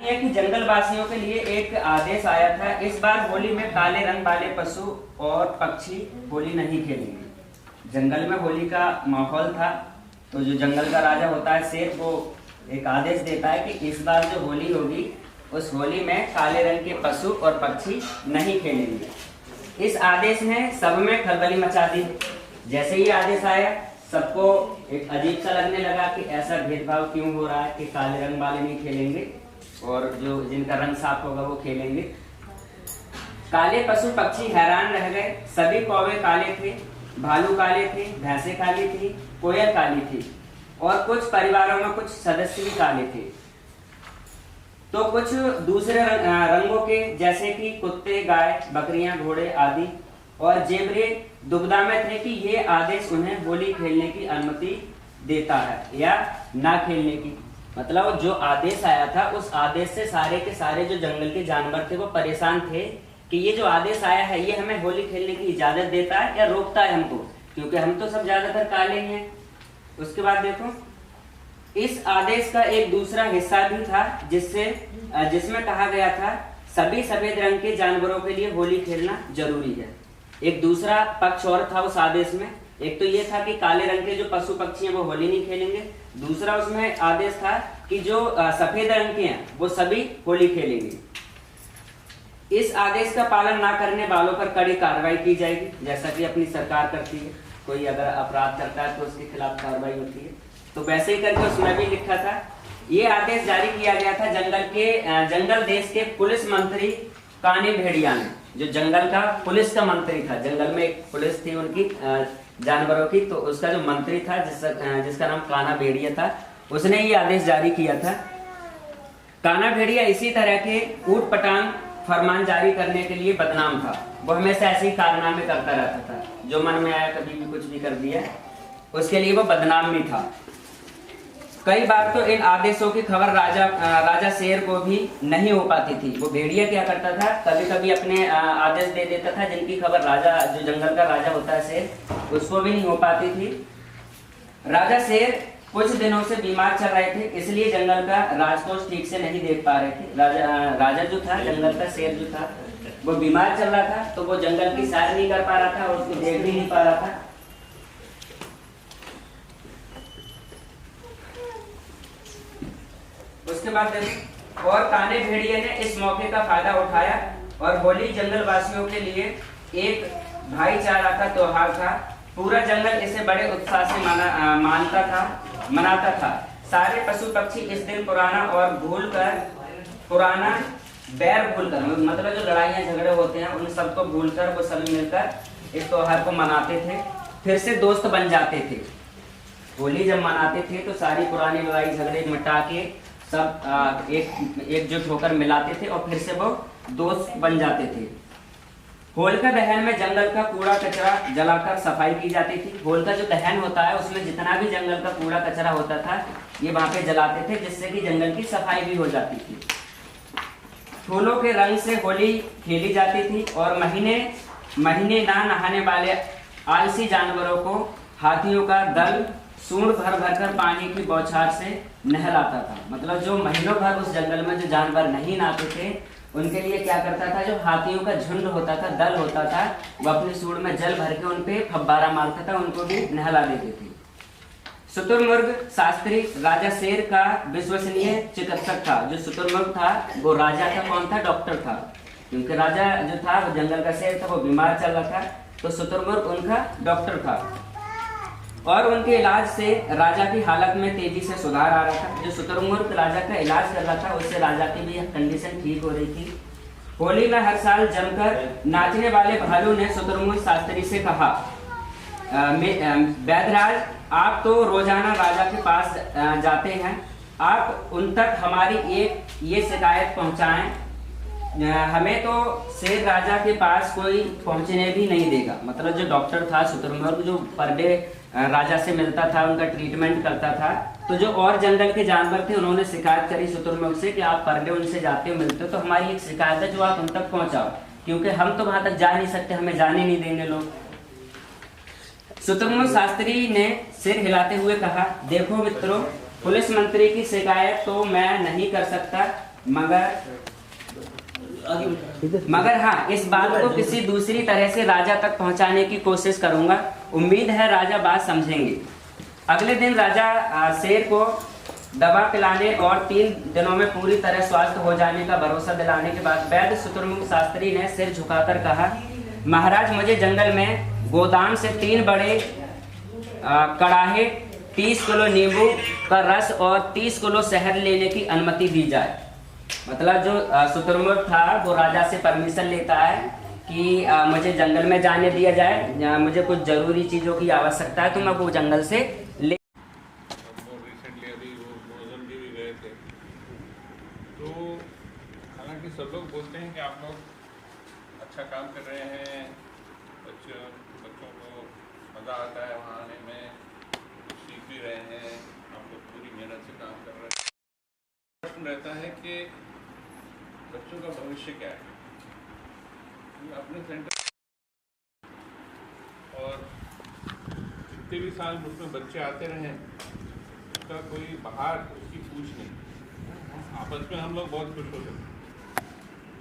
सुनिए कि जंगल वासियों के लिए एक आदेश आया था। इस बार होली में काले रंग वाले पशु और पक्षी होली नहीं खेलेंगे। जंगल में होली का माहौल था, तो जो जंगल का राजा होता है शेर, वो एक आदेश देता है कि इस बार जो होली होगी उस होली में काले रंग के पशु और पक्षी नहीं खेलेंगे। इस आदेश ने सब में खलबली मचा दी। जैसे ही आदेश आया, सबको एक अजीब सा लगने लगा कि ऐसा भेदभाव क्यों हो रहा है कि काले रंग वाले नहीं खेलेंगे और जो जिनका रंग साफ होगा वो खेलेंगे। काले पशु पक्षी हैरान रह गए। सभी कौवे काले थे, भालू काले थे, भैंसे काली थी, कोयल काली थी और कुछ परिवारों में कुछ सदस्य भी काले थे। तो कुछ दूसरे रंगों के जैसे कि कुत्ते, गाय, बकरियां, घोड़े आदि और जेबरे दुविधा में थे कि ये आदेश उन्हें होली खेलने की अनुमति देता है या ना खेलने की। मतलब जो आदेश आया था उस आदेश से सारे के सारे जो जंगल के जानवर थे वो परेशान थे कि ये जो आदेश आया है ये हमें होली खेलने की इजाजत देता है या रोकता है हमको, क्योंकि हम तो सब ज्यादातर काले ही हैं। उसके बाद देखो, इस आदेश का एक दूसरा हिस्सा भी था जिसमें कहा गया था सभी सफेद रंग के जानवरों के लिए होली खेलना जरूरी है। एक दूसरा पक्ष और था उस आदेश में। एक तो ये था कि काले रंग के जो पशु पक्षी हैं वो होली नहीं खेलेंगे। दूसरा उसमें आदेश था कि जो सफेद रंग के हैं वो सभी होली खेलेंगे। इस आदेश का पालन ना करने वालों पर कड़ी कार्रवाई की जाएगी, जैसा कि अपनी सरकार करती है। कोई अगर अपराध करता है तो उसके खिलाफ कार्रवाई होती है। तो वैसे ही करके उसमें भी लिखा था। ये आदेश जारी किया गया था जंगल देश के पुलिस मंत्री काने भेड़िया ने, जो जंगल का पुलिस का मंत्री था। जंगल में एक पुलिस थी उनकी जानवरों की, तो उसका जो मंत्री था जिसका नाम काना भेड़िया था, उसने ये आदेश जारी किया था। काना भेड़िया इसी तरह के ऊट पटांग फरमान जारी करने के लिए बदनाम था। वो हमेशा ऐसे ही कारनामे करता रहता था, जो मन में आया कभी भी कुछ भी कर दिया, उसके लिए वो बदनाम भी था। कई बार तो इन आदेशों की खबर राजा शेर को भी नहीं हो पाती थी। वो भेड़िया क्या करता था, कभी कभी अपने आदेश दे देता था जिनकी खबर राजा, जो जंगल का राजा होता है शेर, उसको भी नहीं हो पाती थी। राजा शेर कुछ दिनों से बीमार चल रहे थे, इसलिए जंगल का राजकोष ठीक से नहीं देख पा रहे थे। राजा जो था, जंगल का शेर जो था, वो बीमार चल रहा था, तो वो जंगल की सैर नहीं कर पा रहा था और उसको देख भी नहीं पा रहा था। उसके बाद और काने भेड़िए ने इस मौके का फायदा उठाया और होली जंगल वासियों के लिए एक भाईचारा का त्योहार था। पूरा जंगल इसे बड़े उत्साह से मनाता था। सारे पशु पक्षी इस दिन पुराना बैर भूलकर, मतलब जो लड़ाइयाँ झगड़े होते हैं उन सबको भूलकर वो सभी मिलकर इस त्योहार को मनाते थे, फिर से दोस्त बन जाते थे। होली जब मनाते थे तो सारी पुरानी लड़ाई झगड़े मिटा के सब एकजुट होकर मिलाते थे और फिर से वो दोस्त बन जाते थे। होलिका दहन में जंगल का कूड़ा कचरा जलाकर सफाई की जाती थी। होलिका जो दहन होता है उसमें जितना भी जंगल का कूड़ा कचरा होता था ये वहां पे जलाते थे, जिससे कि जंगल की सफाई भी हो जाती थी। फूलों के रंग से होली खेली जाती थी और महीने ना नहाने वाले आलसी जानवरों को हाथियों का दल सूंड भर कर पानी की बौछार से नहलाता था। मतलब जो महीनों भर उस जंगल में जो जानवर नहीं नहाते थे उनके लिए क्या करता था, जो हाथियों का झुंड होता था, दल होता था, वो अपनी सूंड में जल भर के उन पे फब्बारा मारता था, उनको भी नहला देते थे। शुतुरमुर्ग शास्त्री राजा शेर का विश्वसनीय चिकित्सक था। जो शुतुरमुर्ग था वो राजा का कौन था, डॉक्टर था, क्योंकि राजा जो था वो जंगल का शेर था, वो बीमार चल रहा था, तो शुतुरमुर्ग उनका डॉक्टर था और उनके इलाज से राजा की हालत में तेजी से सुधार आ रहा था। जो शुतुरमुर्ग राजा का इलाज कर रहा था उससे राजा की भी कंडीशन ठीक हो रही थी। होली में हर साल जमकर नाचने वाले भालू ने शुतुरमुर्ग शास्त्री से कहा, वैद्यराज आप तो रोजाना राजा के पास जाते हैं, आप उन तक हमारी एक ये शिकायत पहुंचाएं, हमें तो शेर राजा के पास कोई पहुंचने भी नहीं देगा। मतलब जो डॉक्टर था शुतुरमुर्ग, जो पर डे राजा से मिलता था, उनका ट्रीटमेंट करता था, तो जो और जंगल के जानवर थे उन्होंने शिकायत करी शुतुरमुर्ग से कि आप पर डे उनसे जाते हो, मिलते हो, तो हमारी एक शिकायत है जो आप उन तक पहुंचाओ, क्योंकि हम तो वहां तक जा नहीं सकते, हमें जाने नहीं देंगे लोग। शुतुरमुर्ग शास्त्री ने सिर हिलाते हुए कहा, देखो मित्रों, पुलिस मंत्री की शिकायत तो मैं नहीं कर सकता, मगर हाँ, इस बात को किसी दूसरी तरह से राजा तक पहुंचाने की कोशिश करूंगा। उम्मीद है राजा बात समझेंगे। अगले दिन राजा शेर को दवा पिलाने और 3 दिनों में पूरी तरह स्वस्थ हो जाने का भरोसा दिलाने के बाद वैद्य शुतुरमुर्ग शास्त्री ने सिर झुकाकर कहा, महाराज, मुझे जंगल में गोदाम से 3 बड़े कड़ाहे, 30 किलो नींबू का रस और 30 किलो शहद लेने की अनुमति दी जाए। मतलब जो शुतुरमुर्ग था वो राजा से परमिशन लेता है कि मुझे जंगल में जाने दिया जाए, मुझे कुछ जरूरी चीज़ों की आवश्यकता है, तो मैं वो जंगल से ले। रिसेंटली अभी वो मोजम्बी भी गए थे, तो हालांकि सब लोग बोलते हैं कि आप लोग अच्छा काम कर रहे हैं, बच्चों को मज़ा आता है वहाँ आने में, सीख भी रहे हैं, आप लोग पूरी मेहनत से काम कर रहे हैं। प्रश्न रहता है कि बच्चों का भविष्य क्या है। अपने सेंटर और जितने भी साल उसमें बच्चे आते रहे, उसका कोई बाहर उसकी पूछ नहीं, आपस में हम लोग बहुत खुश होते हैं।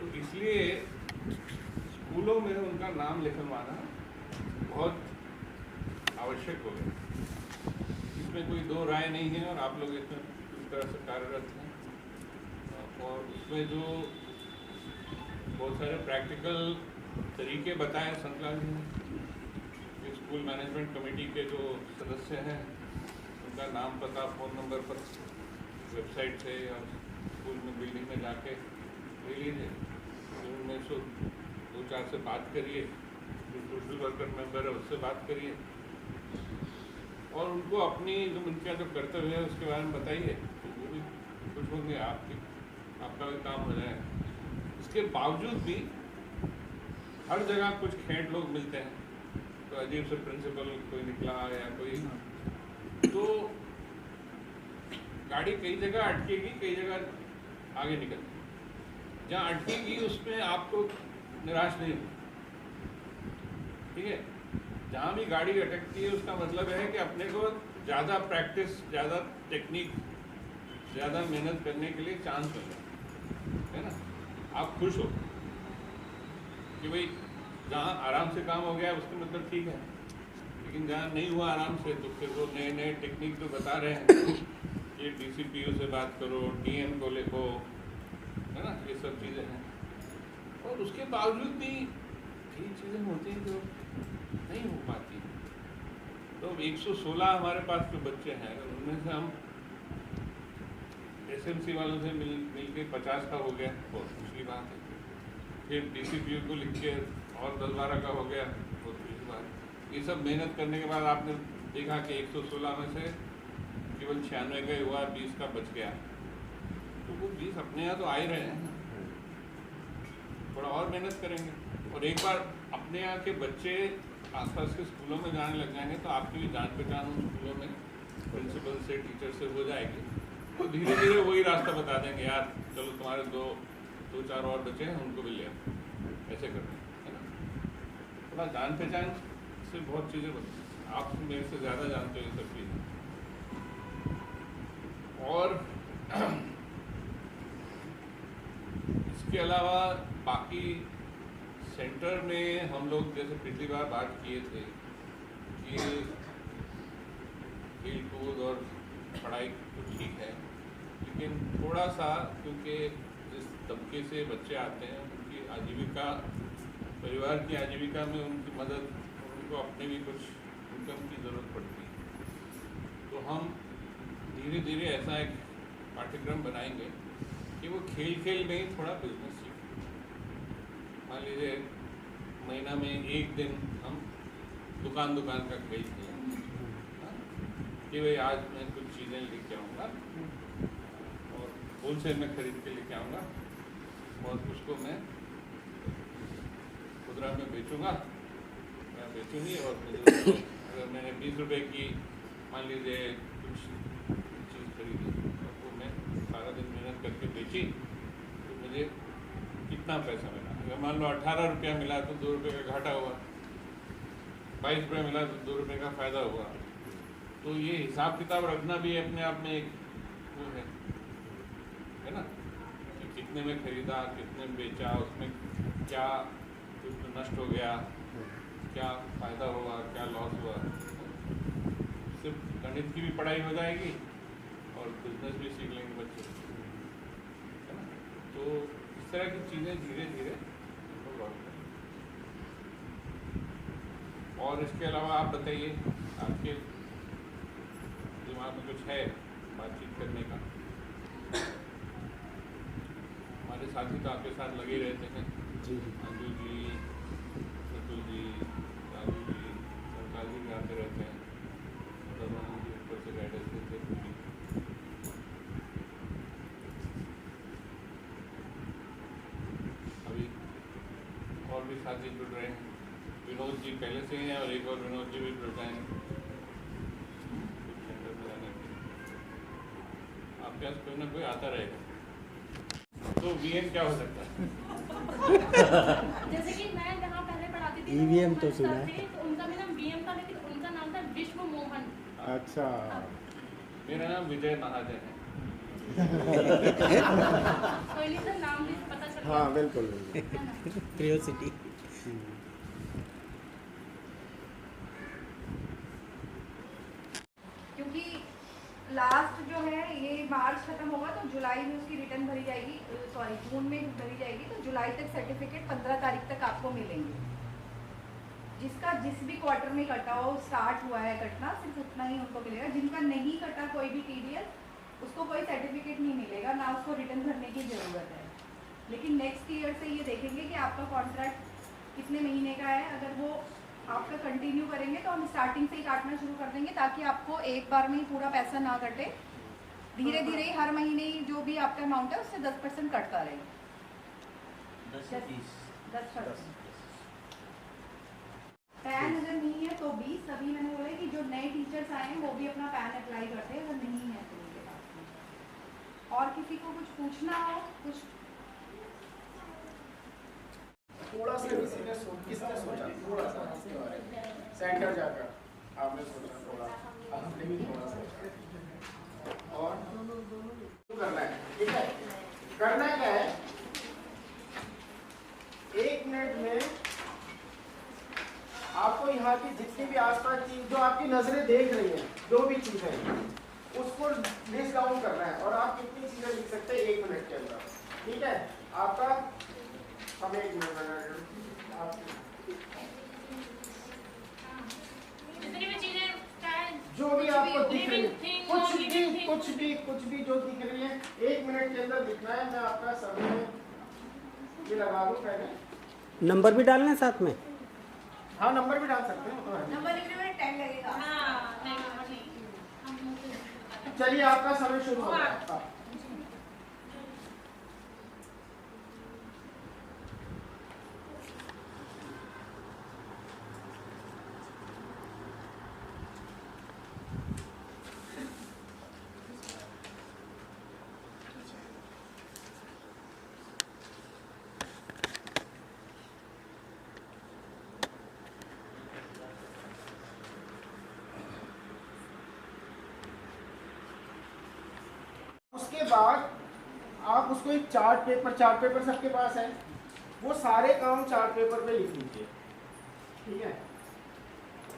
तो इसलिए स्कूलों में उनका नाम लिखवाना बहुत आवश्यक हो गया। इसमें कोई दो राय नहीं है और आप लोग इसमें पूरी तरह से कार्यरत हैं। और उसमें जो बहुत सारे प्रैक्टिकल तरीके बताए संतलाल जी ने, स्कूल मैनेजमेंट कमेटी के जो सदस्य हैं उनका नाम, पता, फ़ोन नंबर पर वेबसाइट से या स्कूल में बिल्डिंग में जाके ले लीजिए, उनमें से 2-4 से बात करिए, जो सोशल वर्कर मेंबर है उससे बात करिए और उनको अपनी जो उनका जो कर्तव्य है उसके बारे में बताइए, तो वो भी खुश होंगे, आपका भी काम हो जाए। इसके बावजूद भी हर जगह कुछ खेंट लोग मिलते हैं, तो अजीब से प्रिंसिपल कोई निकला या कोई, तो गाड़ी कई जगह अटकेगी, कई जगह आगे निकल, जहाँ अटकेगी उसमें आपको निराश नहीं हो, ठीक है। जहाँ भी गाड़ी अटकती है उसका मतलब है कि अपने को ज़्यादा प्रैक्टिस, ज़्यादा टेक्निक, ज़्यादा मेहनत करने के लिए चांस मिल रहा है ना। आप खुश हो कि भाई जहाँ आराम से काम हो गया उसका मतलब ठीक है, लेकिन जहाँ नहीं हुआ आराम से तो फिर वो नए नए टेक्निक जो बता रहे हैं, ये DCPO से बात करो, DM को लिखो, है ना, ये सब चीज़ें हैं। और उसके बावजूद भी कई चीज़ें होती हैं जो नहीं हो पाती। तो 116 हमारे पास जो बच्चे हैं, उनमें से हम SMC वालों से मिल के 50 का हो गया, बहुत दूसरी बात है। फिर DCPO को लिख के और 10-12 का हो गया, बहुत दूसरी बात। ये सब मेहनत करने के बाद आपने देखा कि 116 में से केवल 96 का हुआ, 20 का बच गया, तो वो 20 अपने यहाँ तो आ ही रहे हैं, थोड़ा और मेहनत करेंगे और एक बार अपने यहाँ के बच्चे आसपास के स्कूलों में जाने लग जाएंगे तो आपकी भी जान पहचान उन स्कूलों में प्रिंसिपल से, टीचर से हो जाएगी, तो धीरे धीरे वही रास्ता बता देंगे, यार चलो तुम्हारे 2-4 और बच्चे हैं उनको भी ले आओ, ऐसे करते हैं ना। थोड़ा जान पहचान से बहुत चीज़ें बनती हैं, आप मेरे से ज़्यादा जानते हो ये सब चीज़ें। और इसके अलावा बाकी सेंटर में हम लोग जैसे पिछली बार बात किए थे कि खेल कूद और पढ़ाई तो ठीक है, लेकिन थोड़ा सा क्योंकि जिस तबके से बच्चे आते हैं उनकी आजीविका, परिवार की आजीविका में उनकी मदद, उनको अपने भी कुछ इनकम की ज़रूरत पड़ती है, तो हम धीरे धीरे ऐसा एक पाठ्यक्रम बनाएंगे कि वो खेल खेल में ही थोड़ा बिजनेस सीखें। मान लीजिए महीना में एक दिन हम दुकान का खेल खेलेंगे, कि भाई आज मैं कुछ चीज़ें लेके आऊँगा और होलसेल में खरीद के लेके आऊँगा और उसको मैं खुदरा में बेचूँगा, मैं बेचूँगी, और अगर मैंने 20 रुपये की मान लीजिए कुछ चीज़ खरीदी और वो मैं सारा दिन मेहनत करके बेची तो मुझे कितना पैसा मिला। अगर मान लो 18 रुपया मिला तो 2 रुपये का घाटा हुआ, 22 रुपये मिला तो 2 रुपये का फ़ायदा हुआ। तो ये हिसाब किताब रखना भी अपने आप में एक वो है ना, कितने में खरीदा, कितने में बेचा, उसमें क्या कुछ नष्ट हो गया, क्या फ़ायदा हुआ, क्या लॉस हुआ। सिर्फ गणित की भी पढ़ाई हो जाएगी और बिजनेस भी सीख लेंगे बच्चे, है ना। तो इस तरह की चीज़ें धीरे धीरे हमको गौर करें। और इसके अलावा आप बताइए, आपके दिमाग में कुछ है बातचीत करने का? हमारे साथी तो आपके साथ लगे रहते हैं, अंजू जी, सतुल जी, राजू जी, सरकार जी भी आते रहते हैं, दरबान जी ऊपर से गाइडेंस देते हैं। अभी और भी साथी जुड़ रहे हैं, विनोद जी पहले से हैं और एक और विनोद जी भी जुड़ रहे हैं सेंटर में जाने के लिए। आपके पास कोई ना कोई आता रहेगा। तो वीएम क्या हो सकता है? जैसे कि मैं जहाँ पहले पढ़ाती थी EVM तो वो सुना सर है। थे, तो उनका भी नाम वीएम था, लेकिन उनका नाम था विश्व मोहन। अच्छा। मेरा नाम विजय महाजन है। कोई नहीं सर, नाम भी पता चल गया। हाँ बिल्कुल है ना? क्यूरियोसिटी। क्योंकि लास्ट जो है ये मार्च खत्म होगा तो जुलाई में उसकी रिटर्न भरी जाएगी, सॉरी जून में भरी जाएगी, तो जुलाई तक सर्टिफिकेट 15 तारीख तक आपको मिलेंगे। जिसका जिस भी क्वार्टर में कटा हो, स्टार्ट हुआ है कटना, सिर्फ उतना ही उनको मिलेगा। जिनका नहीं कटा कोई भी TDS, उसको कोई सर्टिफिकेट नहीं मिलेगा, ना उसको रिटर्न भरने की ज़रूरत है। लेकिन नेक्स्ट ईयर से ये देखेंगे कि आपका कॉन्ट्रैक्ट कितने महीने का है। अगर वो आपका कंटिन्यू करेंगे तो हम स्टार्टिंग से ही काटना शुरू कर देंगे, ताकि आपको एक बार में ही पूरा पैसा ना कटे, धीरे धीरे ही हर महीने ही जो भी आपका अमाउंट है उससे 10% कटता रहेगा। 10%। पैन अगर नहीं है तो 20। अभी मैंने बोला कि जो नए टीचर्स आए हैं वो भी अपना पैन अप्लाई करते हैं, अगर नहीं है तो उनके पास में। और किसी को कुछ पूछना हो, कुछ थोड़ा सा किसने सोचा थोड़ा सा इसके बारे में सेंटर जाकर आपने सोचा थोड़ा, आपने भी थोड़ा सा और करना है, ठीक है। करना क्या है, 1 मिनट में आपको यहाँ की जितनी भी आसपास चीज जो आपकी नजरें देख रही हैं, जो भी चीजें उसको लिस्ट डाउन करना है। और आप कितनी चीजें लिख सकते हैं 1 मिनट के अंदर, ठीक है। आपका समय 1 मिनट जितनी भी चीजें, चाहे जो भी आपको दिख रही है, thing, कुछ भी जो दिख रही है 1 मिनट के अंदर दिखना है। मैं आपका समय ये लगा दूं पहले। नंबर भी डालना है साथ में? हाँ नंबर भी डाल सकते हैं, तो है। नंबर लिखने में टाइम लगेगा। हाँ, नहीं। चलिए आपका समय शुरू हो गया। हाँ। उसके बाद आप उसको एक चार्ट पेपर सबके पास है, वो सारे काम चार्ट पेपर पे लिख लीजिए, ठीक है।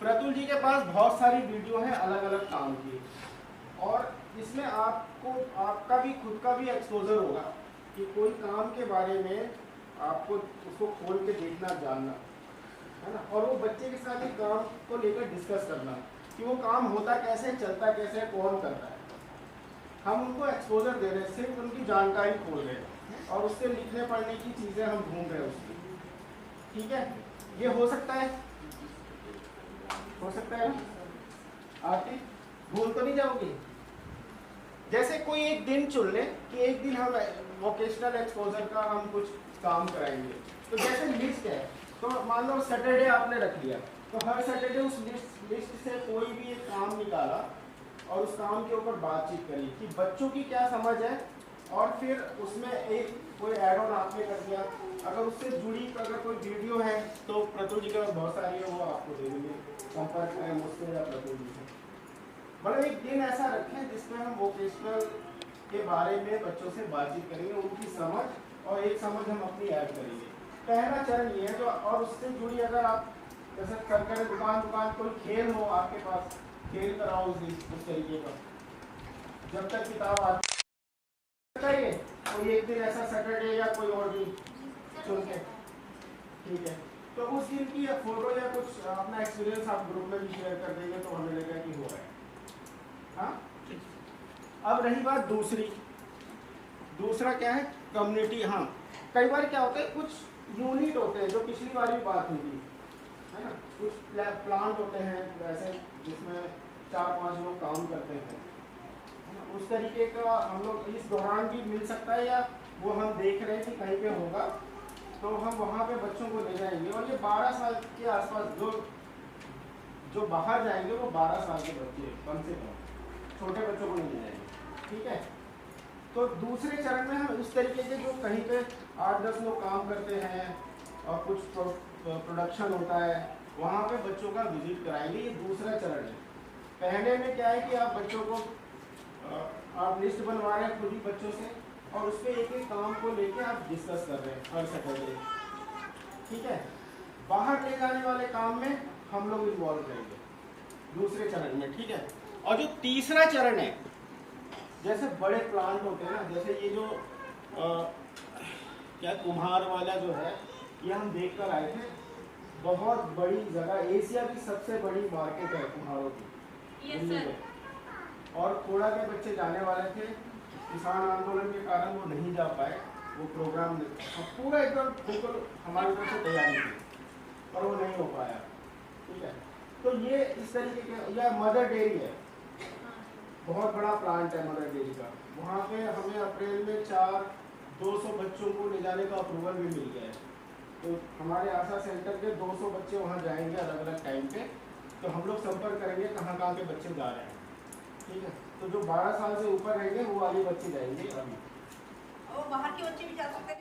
प्रतुल जी के पास बहुत सारी वीडियो है अलग अलग काम की, और इसमें आपको आपका भी खुद का भी एक्सपोजर होगा कि कोई काम के बारे में आपको उसको खोल के देखना, जानना, है ना। और वो बच्चे के साथ एक काम को लेकर डिस्कस करना कि वो काम होता कैसे, चलता कैसे, कौन करता है। हम उनको एक्सपोजर दे रहे हैं, सिर्फ उनकी जानकारी खोल रहे हैं, और उससे लिखने पढ़ने की चीज़ें हम ढूंढ रहे हैं उसकी, ठीक है। ये हो सकता है आरती, भूल तो नहीं जाओगी। जैसे कोई एक दिन चुन ले कि एक दिन हम वोकेशनल एक्सपोजर का हम कुछ काम कराएंगे, तो जैसे लिस्ट है, तो मान लो सैटरडे आपने रख लिया, तो हर सैटरडे उस लिस्ट से कोई भी एक काम निकाला और उस काम के ऊपर बातचीत करी कि बच्चों की क्या समझ है, और फिर उसमें एक कोई ऐड ऑन आपने कर दिया। अगर उससे जुड़ी अगर कोई वीडियो है तो प्रतुल जी के पास बहुत सारी है, वो आपको दे देंगे, संपर्क करें मुझसे या प्रतुल जी से। मतलब एक दिन ऐसा रखें जिसमें हम वोकेशनल के बारे में बच्चों से बातचीत करेंगे, उनकी समझ और एक समझ हम अपनी ऐड करेंगे। पहला चरण ये है जो, और उससे जुड़ी अगर आप जैसे कर दुकान कोई खेल हो आपके पास, खेल कराओ उस तरीके का, जब तक किताब आती है कोई एक दिन ऐसा सैटरडे या कोई और दिन चुन के, ठीक है, तो उस दिन की फोटो या कुछ अपना एक्सपीरियंस आप ग्रुप में भी शेयर कर देंगे तो हमें लगेगा कि हो रहा है। हाँ, अब रही बात दूसरा क्या है, कम्युनिटी। हाँ, कई बार क्या होता है, कुछ यूनिट होते हैं जो पिछली बार भी बात हुई थी, है ना, कुछ प्लांट होते हैं वैसे जिसमें 4-5 लोग काम करते हैं, उस तरीके का हम लोग इस दौरान भी मिल सकता है, या वो हम देख रहे हैं कि कहीं पे होगा तो हम वहाँ पे बच्चों को ले जाएंगे। और ये 12 साल के आसपास जो बाहर जाएंगे वो 12 साल के बच्चे कम से कम, छोटे बच्चों को नहीं ले जाएंगे, ठीक है। तो दूसरे चरण में हम इस तरीके के जो कहीं पे 8-10 लोग काम करते हैं और कुछ प्रोडक्शन होता है, वहाँ पे बच्चों का विजिट कराएंगे। ये दूसरा चरण है। पहले में क्या है कि आप बच्चों को आप लिस्ट बनवा रहे हैं खुद ही बच्चों से, और उस पर एक काम को लेके आप डिस्कस कर रहे हैं हर सैटरडे, ठीक है। बाहर ले जाने वाले काम में हम लोग इन्वॉल्व रहेंगे दूसरे चरण में, ठीक है। और जो तीसरा चरण है, जैसे बड़े प्लांट होते हैं ना, जैसे ये जो क्या कुम्हार वाला जो है, ये हम देख कर आए थे, बहुत बड़ी जगह, एशिया की सबसे बड़ी मार्केट है कुम्हारों की, दिल्ली में। और कोड़ा के बच्चे जाने वाले थे, किसान आंदोलन के कारण वो नहीं जा पाए, वो प्रोग्राम पूरा एकदम बिल्कुल हमारी तरफ से तैयारी थी और वो नहीं हो पाया, ठीक है। तो ये इस तरीके के, या मदर डेयरी है, बहुत बड़ा प्लांट है मदर डेयरी का, वहाँ पे हमें अप्रैल में 200 बच्चों को ले जाने का अप्रूवल भी मिल गया है। तो हमारे आशा सेंटर के 200 बच्चे वहाँ जाएंगे अलग अलग टाइम पे, तो हम लोग संपर्क करेंगे कहाँ के बच्चे जा रहे हैं, ठीक है। तो जो 12 साल से ऊपर रहेंगे वो वाले बच्चे जाएंगे अभी। और बाहर के बच्चे भी जा सकते हैं।